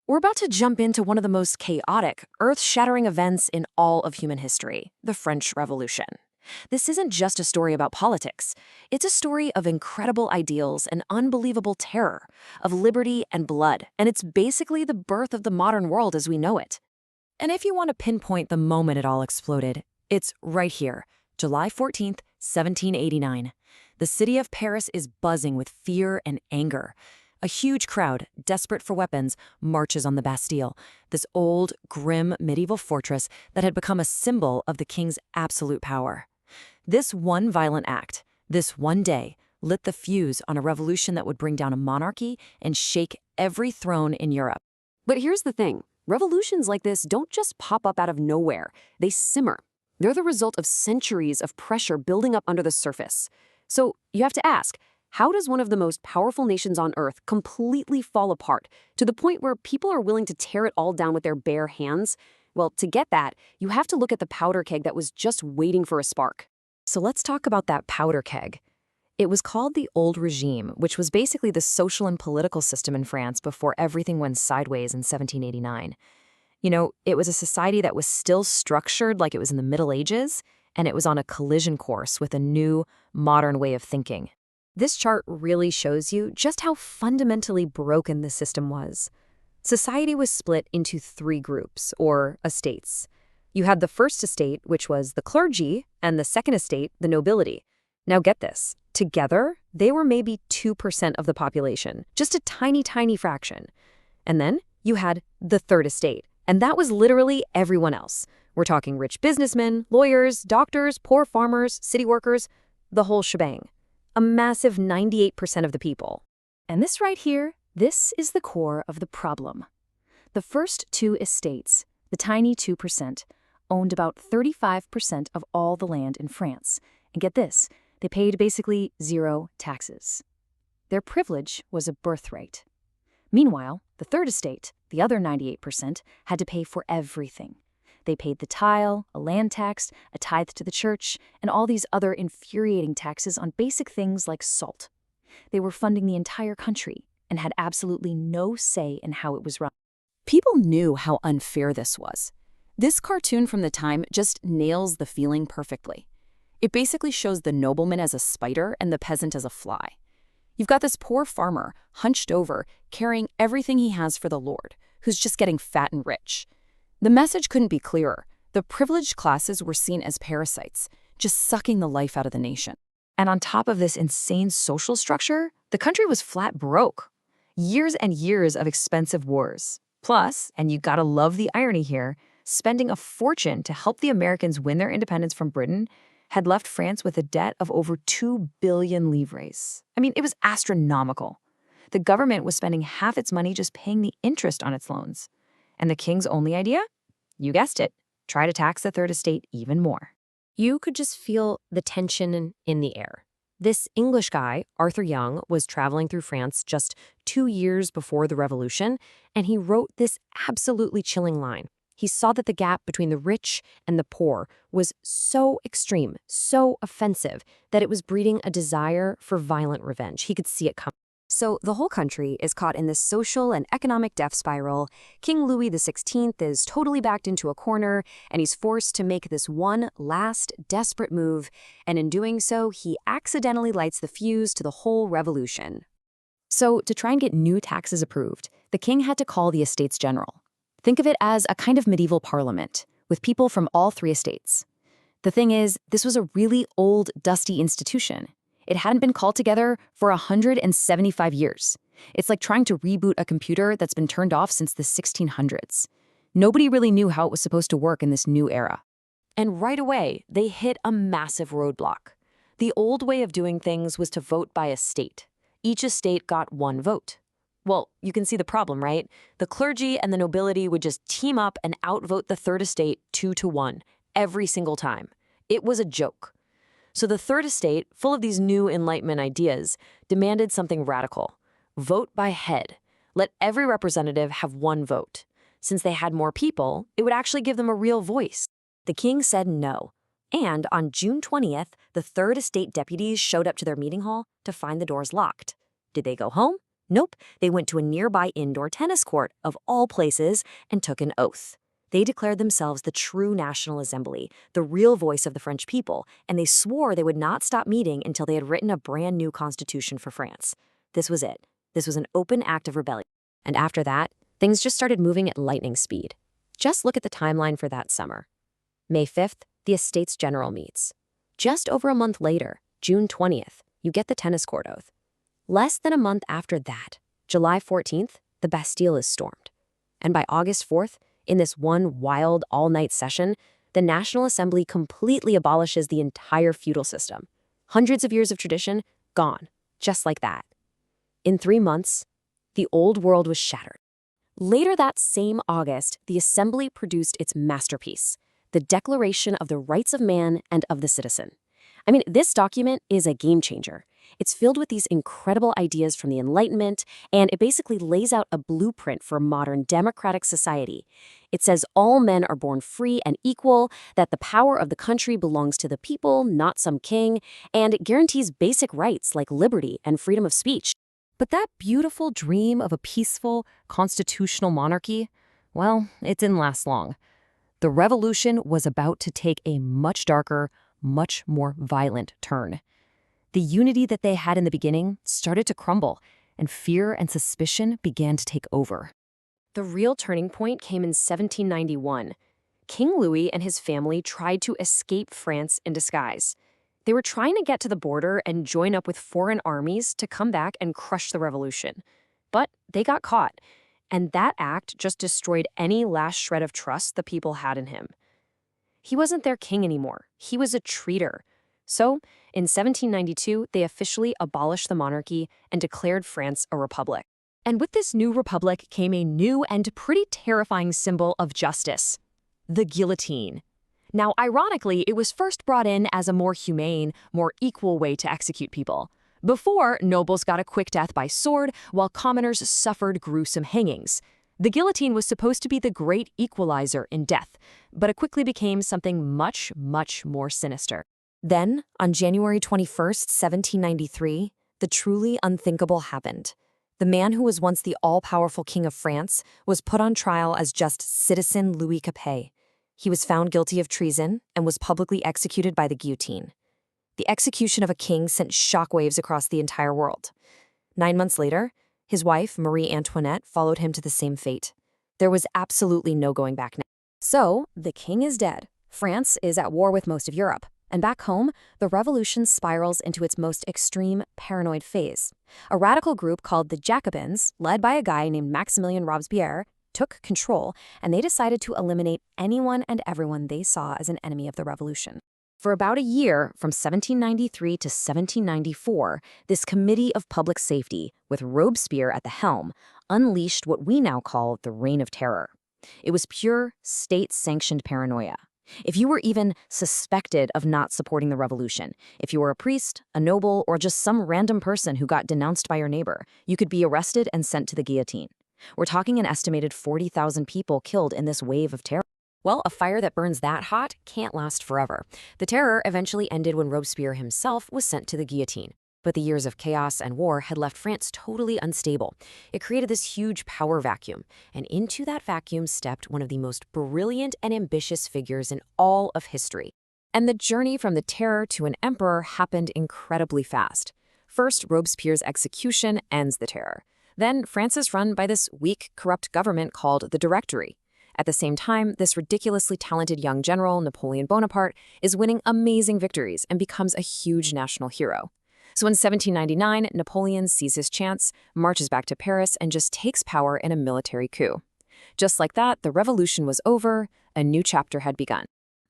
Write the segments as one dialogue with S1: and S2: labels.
S1: We're about to jump into one of the most chaotic, earth-shattering events in all of human history, the French Revolution. This isn't just a story about politics. It's a story of incredible ideals and unbelievable terror, of liberty and blood, and it's basically the birth of the modern world as we know it. And if you want to pinpoint the moment it all exploded, it's right here, July 14th, 1789. The city of Paris is buzzing with fear and anger. A huge crowd, desperate for weapons, marches on the Bastille, this old, grim medieval fortress that had become a symbol of the king's absolute power. This one violent act, this one day, lit the fuse on a revolution that would bring down a monarchy and shake every throne in Europe.
S2: But here's the thing. Revolutions like this don't just pop up out of nowhere. They simmer. They're the result of centuries of pressure building up under the surface. So you have to ask, how does one of the most powerful nations on Earth completely fall apart to the point where people are willing to tear it all down with their bare hands? Well, to get that, you have to look at the powder keg that was just waiting for a spark.
S1: So let's talk about that powder keg. It was called the Old Regime, which was basically the social and political system in France before everything went sideways in 1789. You know, it was a society that was still structured like it was in the Middle Ages, and it was on a collision course with a new, modern way of thinking. This chart really shows you just how fundamentally broken the system was. Society was split into three groups, or estates. You had the first estate, which was the clergy, and the second estate, the nobility. Now get this, together, they were maybe 2% of the population, just a tiny, tiny fraction. And then you had the third estate, and that was literally everyone else. We're talking rich businessmen, lawyers, doctors, poor farmers, city workers, the whole shebang. A massive 98% of the people. And this right here, this is the core of the problem. The first two estates, the tiny 2%, owned about 35% of all the land in France. And get this, they paid basically zero taxes. Their privilege was a birthright. Meanwhile, the third estate, the other 98%, had to pay for everything. They paid the tile, a land tax, a tithe to the church, and all these other infuriating taxes on basic things like salt. They were funding the entire country and had absolutely no say in how it was run. People knew how unfair this was. This cartoon from the time just nails the feeling perfectly. It basically shows the nobleman as a spider and the peasant as a fly. You've got this poor farmer, hunched over, carrying everything he has for the Lord, who's just getting fat and rich. The message couldn't be clearer. The privileged classes were seen as parasites, just sucking the life out of the nation. And on top of this insane social structure, the country was flat broke. Years and years of expensive wars. Plus, and you gotta love the irony here, spending a fortune to help the Americans win their independence from Britain had left France with a debt of over 2 billion livres. I mean, it was astronomical. The government was spending half its money just paying the interest on its loans. And the king's only idea? You guessed it, try to tax the third estate even more.
S2: You could just feel the tension in the air. This English guy, Arthur Young, was traveling through France just 2 years before the Revolution, and he wrote this absolutely chilling line. He saw that the gap between the rich and the poor was so extreme, so offensive, that it was breeding a desire for violent revenge. He could see it coming. So the whole country is caught in this social and economic death spiral. King Louis XVI is totally backed into a corner, and he's forced to make this one last desperate move, and in doing so, he accidentally lights the fuse to the whole revolution. So to try and get new taxes approved, the king had to call the Estates General. Think of it as a kind of medieval parliament, with people from all three estates. The thing is, this was a really old, dusty institution. It hadn't been called together for 175 years. It's like trying to reboot a computer that's been turned off since the 1600s. Nobody really knew how it was supposed to work in this new era. And right away, they hit a massive roadblock. The old way of doing things was to vote by estate. Each estate got one vote. Well, you can see the problem, right? The clergy and the nobility would just team up and outvote the third estate 2-1 every single time. It was a joke. So the third estate, full of these new Enlightenment ideas, demanded something radical. Vote by head. Let every representative have one vote. Since they had more people, it would actually give them a real voice. The king said no. And on June 20th, the third estate deputies showed up to their meeting hall to find the doors locked. Did they go home? Nope, they went to a nearby indoor tennis court, of all places, and took an oath. They declared themselves the true National Assembly, the real voice of the French people, and they swore they would not stop meeting until they had written a brand new constitution for France. This was it. This was an open act of rebellion. And after that, things just started moving at lightning speed. Just look at the timeline for that summer. May 5th, the Estates General meets. Just over a month later, June 20th, you get the tennis court oath. Less than a month after that, July 14th, the Bastille is stormed. And by August 4th, in this one wild all-night session, the National Assembly completely abolishes the entire feudal system. Hundreds of years of tradition, gone, just like that. In 3 months, the old world was shattered. Later that same August, the Assembly produced its masterpiece, the Declaration of the Rights of Man and of the Citizen. I mean, this document is a game changer. It's filled with these incredible ideas from the Enlightenment, and it basically lays out a blueprint for a modern democratic society. It says all men are born free and equal, that the power of the country belongs to the people, not some king, and it guarantees basic rights like liberty and freedom of speech. But that beautiful dream of a peaceful, constitutional monarchy, well, it didn't last long. The revolution was about to take a much darker, much more violent turn. The unity that they had in the beginning started to crumble, and fear and suspicion began to take over. The real turning point came in 1791. King Louis and his family tried to escape France in disguise. They were trying to get to the border and join up with foreign armies to come back and crush the revolution. But they got caught, and that act just destroyed any last shred of trust the people had in him. He wasn't their king anymore. He was a traitor. So, in 1792, they officially abolished the monarchy and declared France a republic. And with this new republic came a new and pretty terrifying symbol of justice: the guillotine. Now, ironically, it was first brought in as a more humane, more equal way to execute people. Before, nobles got a quick death by sword, while commoners suffered gruesome hangings. The guillotine was supposed to be the great equalizer in death, but it quickly became something much, much more sinister. Then, on January 21st, 1793, the truly unthinkable happened. The man who was once the all-powerful king of France was put on trial as just citizen Louis Capet. He was found guilty of treason and was publicly executed by the guillotine. The execution of a king sent shockwaves across the entire world. 9 months later, his wife, Marie Antoinette, followed him to the same fate. There was absolutely no going back now. So, the king is dead. France is at war with most of Europe. And back home, the revolution spirals into its most extreme paranoid phase. A radical group called the Jacobins, led by a guy named Maximilien Robespierre, took control, and they decided to eliminate anyone and everyone they saw as an enemy of the revolution. For about a year, from 1793 to 1794, this Committee of Public Safety, with Robespierre at the helm, unleashed what we now call the Reign of Terror. It was pure, state-sanctioned paranoia. If you were even suspected of not supporting the revolution, if you were a priest, a noble, or just some random person who got denounced by your neighbor, you could be arrested and sent to the guillotine. We're talking an estimated 40,000 people killed in this wave of terror. Well, a fire that burns that hot can't last forever. The terror eventually ended when Robespierre himself was sent to the guillotine. But the years of chaos and war had left France totally unstable. It created this huge power vacuum, and into that vacuum stepped one of the most brilliant and ambitious figures in all of history. And the journey from the terror to an emperor happened incredibly fast. First, Robespierre's execution ends the terror. Then, France is run by this weak, corrupt government called the Directory. At the same time, this ridiculously talented young general, Napoleon Bonaparte, is winning amazing victories and becomes a huge national hero. So in 1799, Napoleon sees his chance, marches back to Paris, and just takes power in a military coup. Just like that, the revolution was over, a new chapter had begun.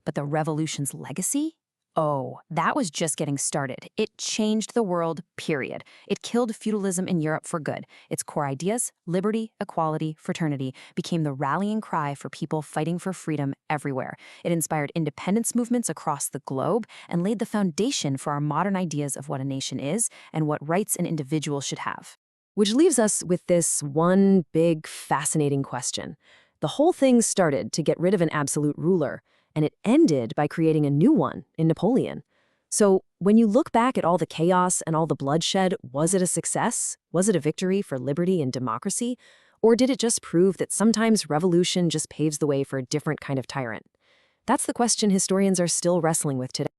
S2: But the revolution's legacy? Oh, that was just getting started. It changed the world, period. It killed feudalism in Europe for good. Its core ideas, liberty, equality, fraternity, became the rallying cry for people fighting for freedom everywhere. It inspired independence movements across the globe and laid the foundation for our modern ideas of what a nation is and what rights an individual should have. Which leaves us with this one big, fascinating question. The whole thing started to get rid of an absolute ruler, and it ended by creating a new one in Napoleon.
S1: So, when you look back at all the chaos and all the bloodshed, was it a success? Was it a victory for liberty and democracy? Or did it just prove that sometimes revolution just paves the way for a different kind of tyrant? That's the question historians are still wrestling with today.